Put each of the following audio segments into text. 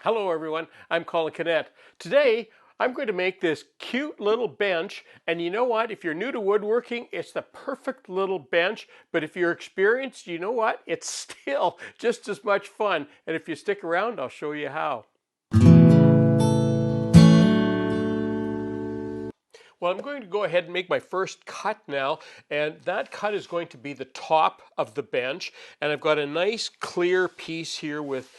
Hello everyone, I'm Colin Canet. Today I'm going to make this cute little bench, and you know what? If you're new to woodworking, it's the perfect little bench, but if you're experienced, you know what? It's still just as much fun, and if you stick around, I'll show you how. Well, I'm going to go ahead and make my first cut now, and that cut is going to be the top of the bench. And I've got a nice clear piece here with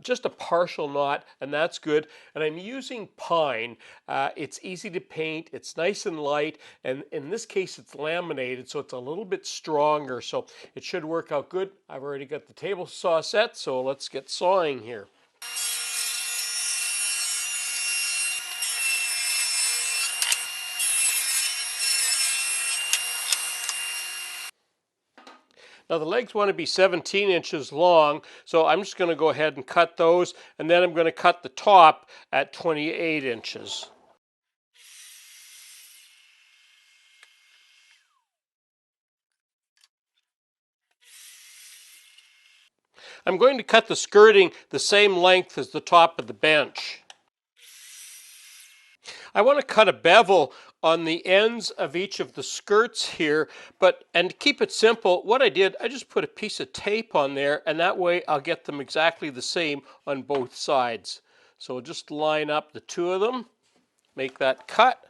just a partial knot, and that's good. And I'm using pine. It's easy to paint, it's nice and light, and in this case it's laminated, so it's a little bit stronger, so it should work out good. I've already got the table saw set, so let's get sawing here. Now the legs want to be 17 inches long, so I'm just going to go ahead and cut those, and then I'm going to cut the top at 28 inches. I'm going to cut the skirting the same length as the top of the bench. I want to cut a bevel on the ends of each of the skirts here, and to keep it simple, what I did, I just put a piece of tape on there, and that way I'll get them exactly the same on both sides. So we'll just line up the two of them, make that cut.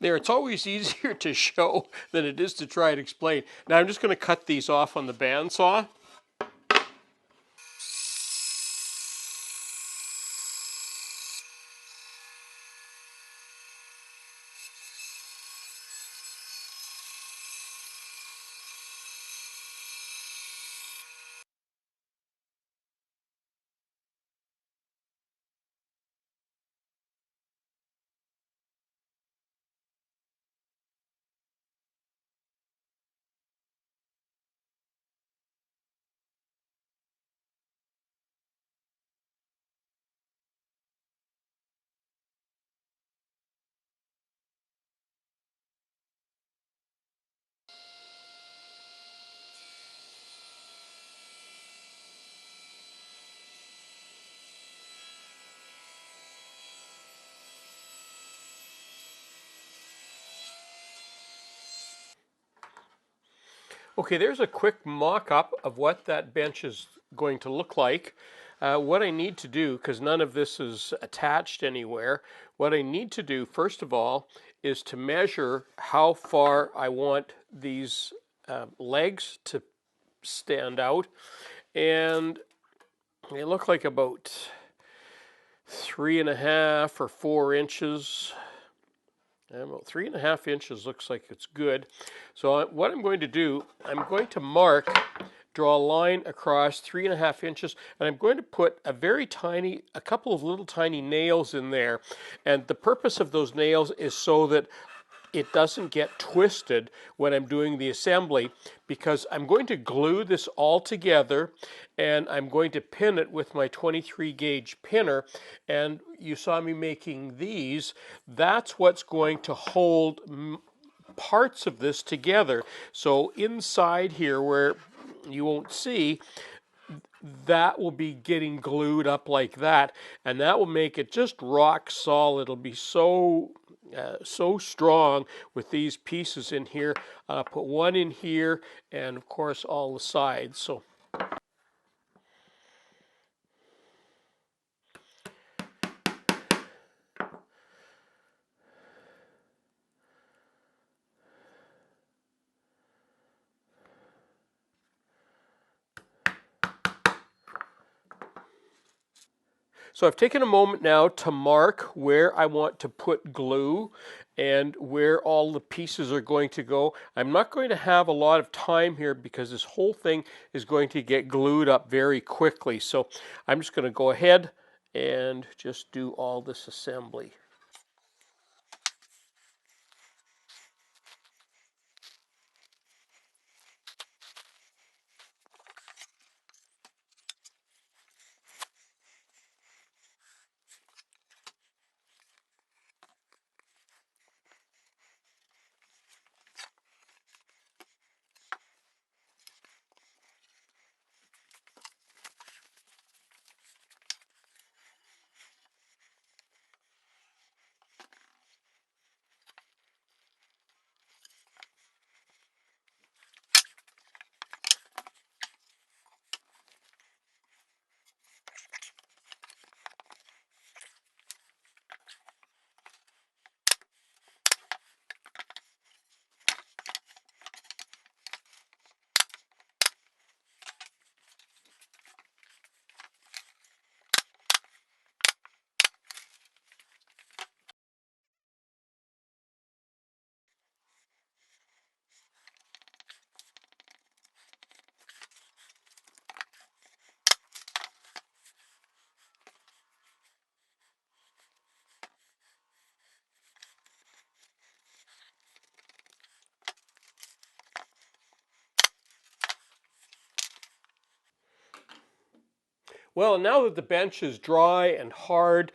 There, it's always easier to show than it is to try and explain. Now I'm just going to cut these off on the bandsaw. Okay, there's a quick mock-up of what that bench is going to look like. What I need to do, because none of this is attached anywhere, what I need to do first of all is to measure how far I want these legs to stand out, and they look like about 3.5 or 4 inches. About 3.5 inches looks like it's good. So what I'm going to do, I'm going to draw a line across 3.5 inches, and I'm going to put a couple of little tiny nails in there. And the purpose of those nails is so that it doesn't get twisted when I'm doing the assembly, because I'm going to glue this all together and I'm going to pin it with my 23 gauge pinner. And you saw me making these. That's what's going to hold parts of this together. So inside here where you won't see, that will be getting glued up like that, and that will make it just rock solid. It'll be so strong with these pieces in here. I'll put one in here, and of course all the sides. So I've taken a moment now to mark where I want to put glue and where all the pieces are going to go. I'm not going to have a lot of time here because this whole thing is going to get glued up very quickly. So I'm just going to go ahead and just do all this assembly. Well, now that the bench is dry and hard,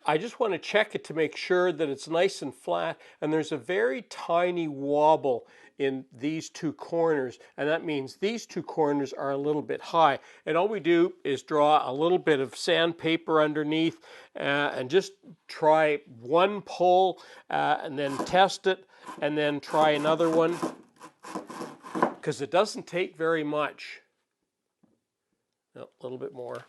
I just want to check it to make sure that it's nice and flat, and there's a very tiny wobble in these two corners, and that means these two corners are a little bit high. And all we do is draw a little bit of sandpaper underneath and just try one pull and then test it, and then try another one, because it doesn't take very much. No, a little bit more.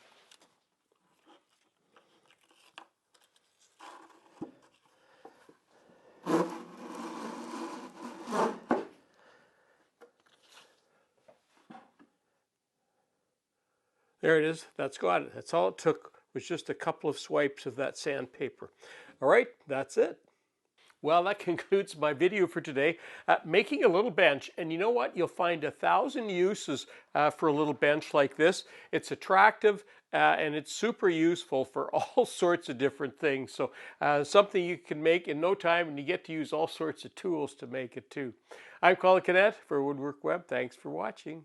There it is. That's got it. That's all it took, was just a couple of swipes of that sandpaper. All right, that's it. Well, that concludes my video for today. Making a little bench, and you know what? You'll find 1,000 uses for a little bench like this. It's attractive and it's super useful for all sorts of different things. So something you can make in no time, and you get to use all sorts of tools to make it too. I'm Colin Cadet for Woodwork Web. Thanks for watching.